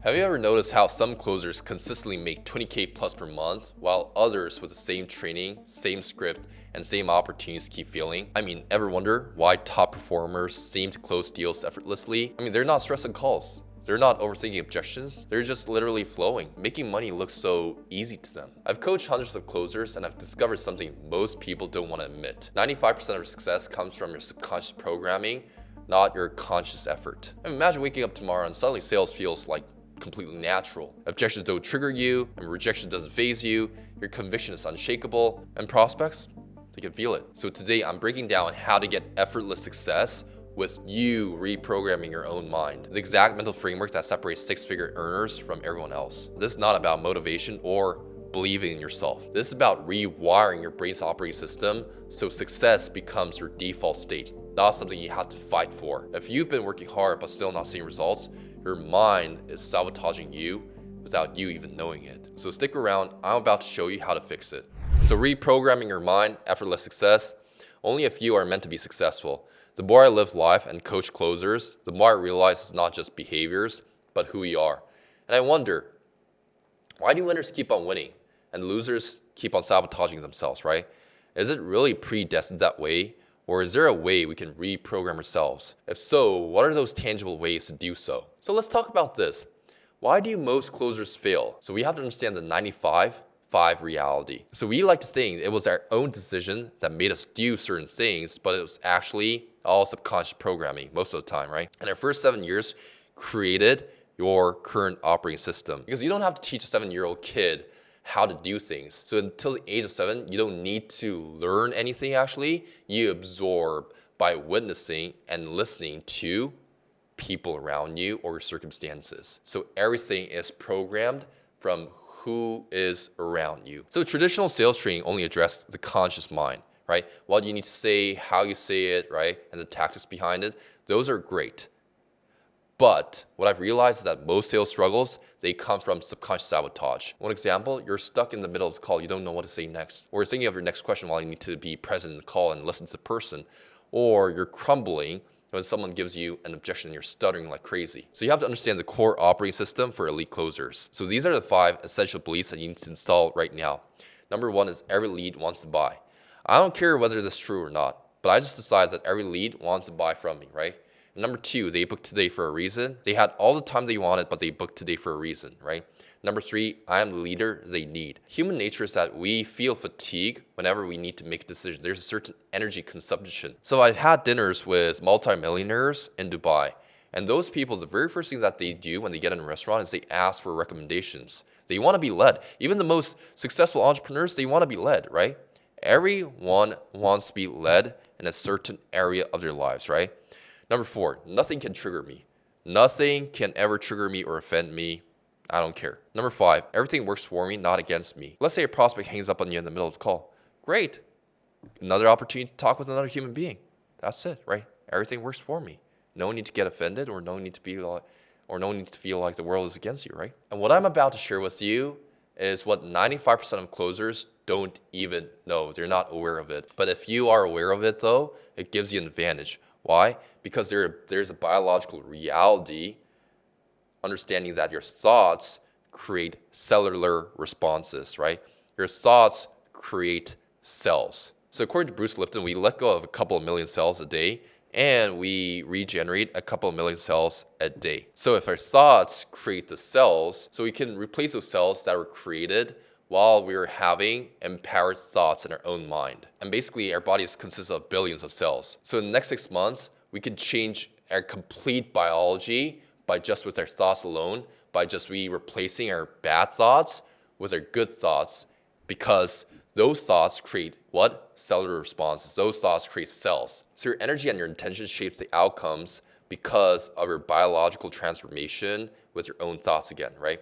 Have you ever noticed how some closers consistently make 20K plus per month, while others with the same training, same script, and same opportunities keep failing? Ever wonder why top performers seem to close deals effortlessly? They're not stressing calls. They're not overthinking objections. They're just literally flowing. Making money looks so easy to them. I've coached hundreds of closers and I've discovered something most people don't want to admit. 95% of success comes from your subconscious programming, not your conscious effort. Imagine waking up tomorrow and suddenly sales feels like completely natural. Objections don't trigger you, and rejection doesn't faze you. Your conviction is unshakable, and prospects, they can feel it. So today I'm breaking down how to get effortless success with you reprogramming your own mind. The exact mental framework that separates six-figure earners from everyone else. This is not about motivation or believing in yourself. This is about rewiring your brain's operating system so success becomes your default state, not something you have to fight for. If you've been working hard but still not seeing results, your mind is sabotaging you without you even knowing it. So stick around, I'm about to show you how to fix it. So reprogramming your mind, effortless success, only if you are meant to be successful. The more I live life and coach closers, the more I realize it's not just behaviors, but who we are. And I wonder, why do winners keep on winning and losers keep on sabotaging themselves, right? Is it really predestined that way? Or is there a way we can reprogram ourselves? If so, what are those tangible ways to do so? So let's talk about this. Why do most closers fail? So we have to understand the 95-5 reality. So we like to think it was our own decision that made us do certain things, but it was actually all subconscious programming most of the time, right? And our first 7 years created your current operating system. Because you don't have to teach a 7-year-old kid how to do things. So until the age of 7, you don't need to learn anything actually. You absorb by witnessing and listening to people around you or your circumstances. So everything is programmed from who is around you. So traditional sales training only addressed the conscious mind, right? What you need to say, how you say it, right? And the tactics behind it, those are great. But what I've realized is that most sales struggles, they come from subconscious sabotage. One example, you're stuck in the middle of the call. You don't know what to say next. Or you're thinking of your next question while you need to be present in the call and listen to the person. Or you're crumbling when someone gives you an objection and you're stuttering like crazy. So you have to understand the core operating system for elite closers. So these are the 5 essential beliefs that you need to install right now. Number 1 is every lead wants to buy. I don't care whether this is true or not, but I just decided that every lead wants to buy from me, right? Number 2, they booked today for a reason. They had all the time they wanted, but they booked today for a reason, right? Number 3, I am the leader they need. Human nature is that we feel fatigue whenever we need to make a decision. There's a certain energy consumption. So I've had dinners with multimillionaires in Dubai. And those people, the very first thing that they do when they get in a restaurant is they ask for recommendations. They want to be led. Even the most successful entrepreneurs, they want to be led, right? Everyone wants to be led in a certain area of their lives, right? Number 4, nothing can trigger me. Nothing can ever trigger me or offend me. I don't care. Number 5, everything works for me, not against me. Let's say a prospect hangs up on you in the middle of the call. Great. Another opportunity to talk with another human being. That's it, right? Everything works for me. No need to get offended or no need to feel like the world is against you, right? And what I'm about to share with you is what 95% of closers don't even know. They're not aware of it. But if you are aware of it though, it gives you an advantage. Why? Because there's a biological reality, understanding that your thoughts create cellular responses, right? Your thoughts create cells. So according to Bruce Lipton, we let go of a couple of million cells a day and we regenerate a couple of million cells a day. So if our thoughts create the cells, so we can replace those cells that were created while we were having empowered thoughts in our own mind. And basically our bodies consist of billions of cells. So in the next 6 months, we could change our complete biology by just with our thoughts alone, by just replacing our bad thoughts with our good thoughts, because those thoughts create what? Cellular responses. Those thoughts create cells. So your energy and your intention shapes the outcomes because of your biological transformation with your own thoughts again, right?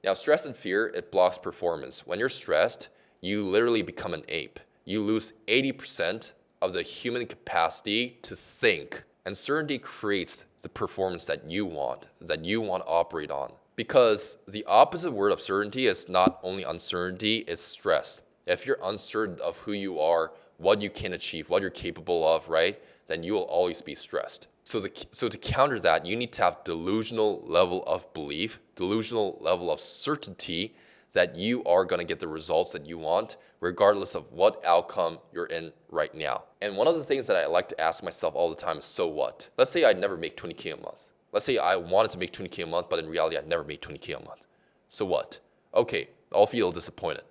Now, stress and fear, it blocks performance. When you're stressed, you literally become an ape. You lose 80% of the human capacity to think. And certainty creates the performance that you want to operate on. Because the opposite word of certainty is not only uncertainty, it's stress. If you're uncertain of who you are, what you can achieve, what you're capable of, right, then you will always be stressed. So to counter that, you need to have delusional level of belief, delusional level of certainty that you are going to get the results that you want, regardless of what outcome you're in right now. And one of the things that I like to ask myself all the time is, so what? Let's say I never make 20K a month. Let's say I wanted to make 20K a month, but in reality, I never made 20K a month. So what? Okay, I'll feel disappointed.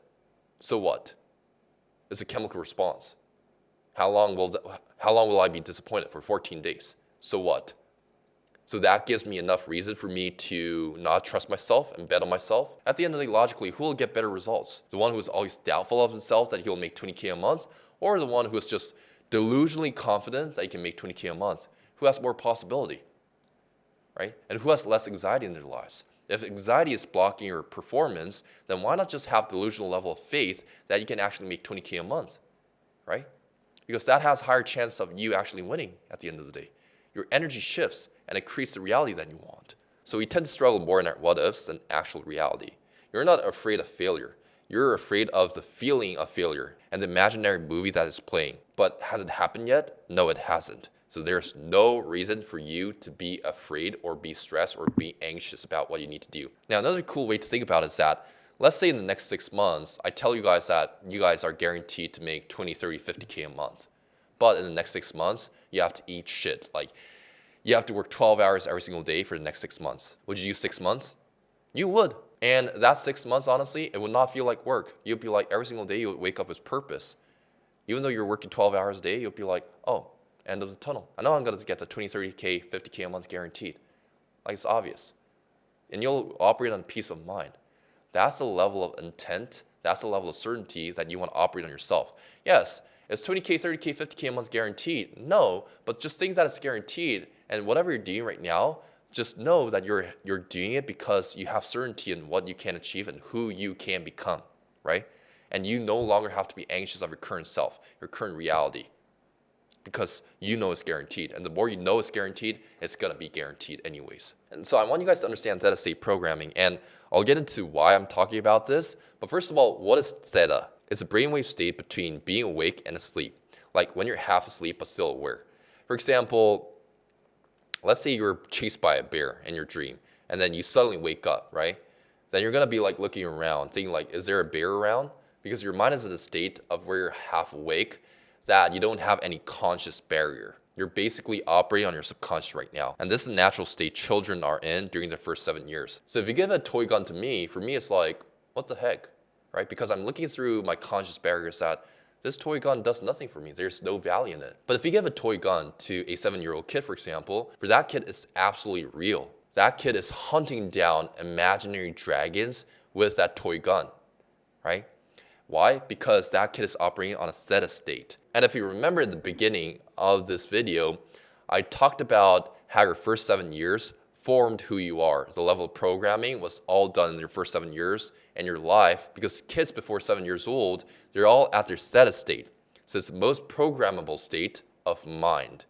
So what? It's a chemical response. How long will I be disappointed? For 14 days. So what? So that gives me enough reason for me to not trust myself and bet on myself. At the end of the day, logically, who will get better results? The one who is always doubtful of himself that he will make 20K a month, or the one who is just delusionally confident that he can make 20K a month? Who has more possibility, right? And who has less anxiety in their lives? If anxiety is blocking your performance, then why not just have delusional level of faith that you can actually make 20K a month, right? Because that has higher chance of you actually winning at the end of the day. Your energy shifts and it creates the reality that you want. So we tend to struggle more in our what ifs than actual reality. You're not afraid of failure. You're afraid of the feeling of failure and the imaginary movie that is playing. But has it happened yet? No, it hasn't. So there's no reason for you to be afraid or be stressed or be anxious about what you need to do. Now, another cool way to think about it is that, let's say in the next 6 months, I tell you guys that you guys are guaranteed to make 20, 30, 50K a month. But in the next 6 months, you have to eat shit. Like, you have to work 12 hours every single day for the next 6 months. Would you use 6 months? You would. And that 6 months, honestly, it would not feel like work. You'd be like, every single day you would wake up with purpose. Even though you're working 12 hours a day, you'll be like, oh, end of the tunnel. I know I'm going to get the 20, 30K, 50K a month guaranteed. Like, it's obvious. And you'll operate on peace of mind. That's the level of intent. That's the level of certainty that you want to operate on yourself. Yes, is 20K, 30K, 50K a month guaranteed? No, but just think that it's guaranteed. And whatever you're doing right now, just know that you're doing it because you have certainty in what you can achieve and who you can become, right? And you no longer have to be anxious of your current self, your current reality, because you know it's guaranteed. And the more you know it's guaranteed, it's going to be guaranteed anyways. And so I want you guys to understand Theta State programming, and I'll get into why I'm talking about this. But first of all, what is Theta? It's a brainwave state between being awake and asleep, like when you're half asleep but still aware. For example, let's say you're chased by a bear in your dream, and then you suddenly wake up, right? Then you're gonna be like looking around, thinking like, is there a bear around? Because your mind is in a state of where you're half awake, that you don't have any conscious barrier. You're basically operating on your subconscious right now. And this is the natural state children are in during their first 7 years. So if you give a toy gun to me, for me it's like, what the heck, right? Because I'm looking through my conscious barriers that this toy gun does nothing for me. There's no value in it. But if you give a toy gun to a 7-year-old kid, for example, for that kid, it's absolutely real. That kid is hunting down imaginary dragons with that toy gun, right? Why? Because that kid is operating on a theta state. And if you remember at the beginning of this video, I talked about how your first 7 years formed who you are. The level of programming was all done in your first 7 years in your life, because kids before 7 years old, they're all at their theta state. So it's the most programmable state of mind.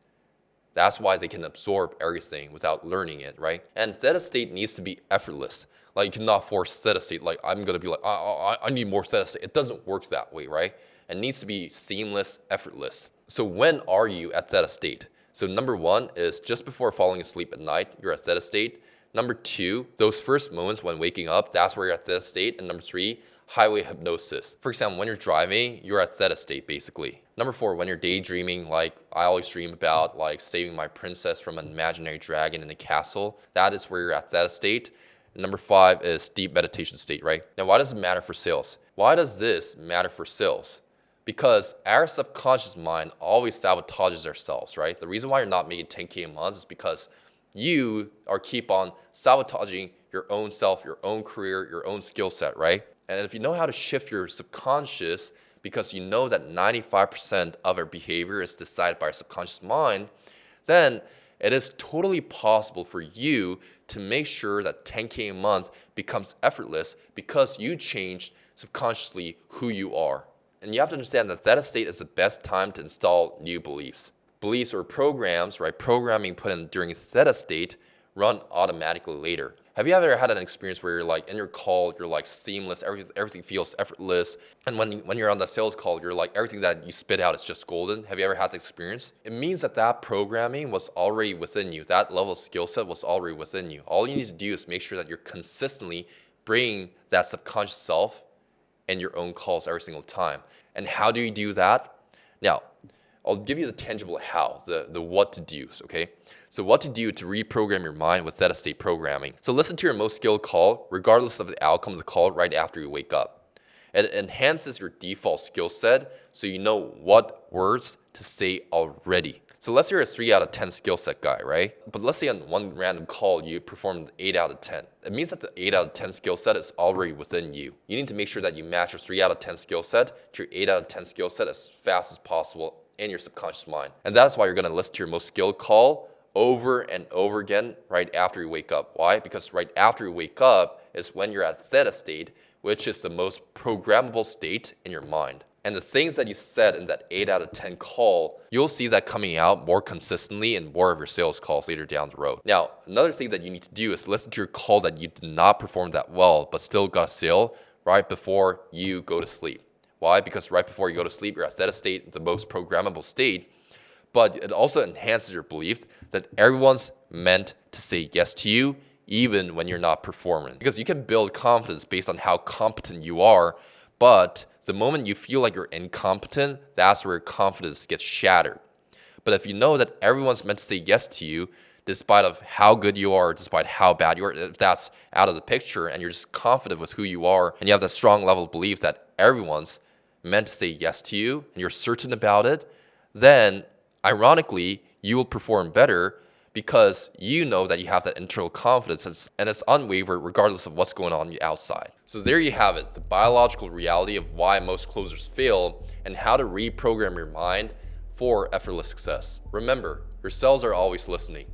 That's why they can absorb everything without learning it, right? And theta state needs to be effortless. Like, you cannot force theta state. Like, I'm gonna be like, I need more theta state. It doesn't work that way, right? It needs to be seamless, effortless. So when are you at theta state? So number 1 is just before falling asleep at night, you're at theta state. Number 2, those first moments when waking up, that's where you're at theta state. And number 3, highway hypnosis. For example, when you're driving, you're at theta state basically. Number 4, when you're daydreaming, like I always dream about like saving my princess from an imaginary dragon in a castle, that is where you're at theta state. And number 5 is deep meditation state, right? Now, why does it matter for sales? Why does this matter for sales? Because our subconscious mind always sabotages ourselves, right? The reason why you're not making 10K a month is because you are keep on sabotaging your own self, your own career, your own skill set, right? And if you know how to shift your subconscious, because you know that 95% of our behavior is decided by our subconscious mind, then it is totally possible for you to make sure that 10K a month becomes effortless because you changed subconsciously who you are. And you have to understand that theta state is the best time to install new beliefs. Beliefs or programs, right? Programming put in during theta state run automatically later. Have you ever had an experience where you're like in your call, you're like seamless, everything feels effortless, and when you're on the sales call, you're like everything that you spit out is just golden? Have you ever had the experience? It means that that programming was already within you. That level of skill set was already within you. All you need to do is make sure that you're consistently bringing that subconscious self in your own calls every single time. And how do you do that? Now, I'll give you the tangible how, the what to do's, okay? So what to do to reprogram your mind with Theta State programming. So listen to your most skilled call, regardless of the outcome of the call, right after you wake up. It enhances your default skill set so you know what words to say already. So let's say you're a 3 out of 10 skill set guy, right? But let's say on one random call, you performed 8 out of 10. It means that the 8 out of 10 skill set is already within you. You need to make sure that you match your 3 out of 10 skill set to your 8 out of 10 skill set as fast as possible in your subconscious mind. And that's why you're gonna listen to your most skilled call over and over again right after you wake up. Why? Because right after you wake up is when you're at Theta State, which is the most programmable state in your mind. And the things that you said in that 8 out of 10 call, you'll see that coming out more consistently in more of your sales calls later down the road. Now, another thing that you need to do is listen to your call that you did not perform that well, but still got a sale right before you go to sleep. Why? Because right before you go to sleep, you're at Theta State, the most programmable state, but it also enhances your belief that everyone's meant to say yes to you, even when you're not performing. Because you can build confidence based on how competent you are, but the moment you feel like you're incompetent, that's where your confidence gets shattered. But if you know that everyone's meant to say yes to you, despite of how good you are, despite how bad you are, if that's out of the picture and you're just confident with who you are and you have that strong level of belief that everyone's meant to say yes to you and you're certain about it, then ironically, you will perform better because you know that you have that internal confidence and it's unwavering regardless of what's going on outside. So there you have it, the biological reality of why most closers fail and how to reprogram your mind for effortless success. Remember, your cells are always listening.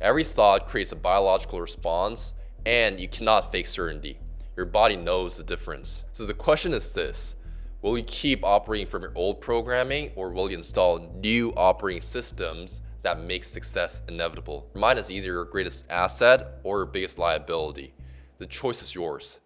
Every thought creates a biological response and you cannot fake certainty. Your body knows the difference. So the question is this: will you keep operating from your old programming or will you install new operating systems that make success inevitable? Your mind is either your greatest asset or your biggest liability. The choice is yours.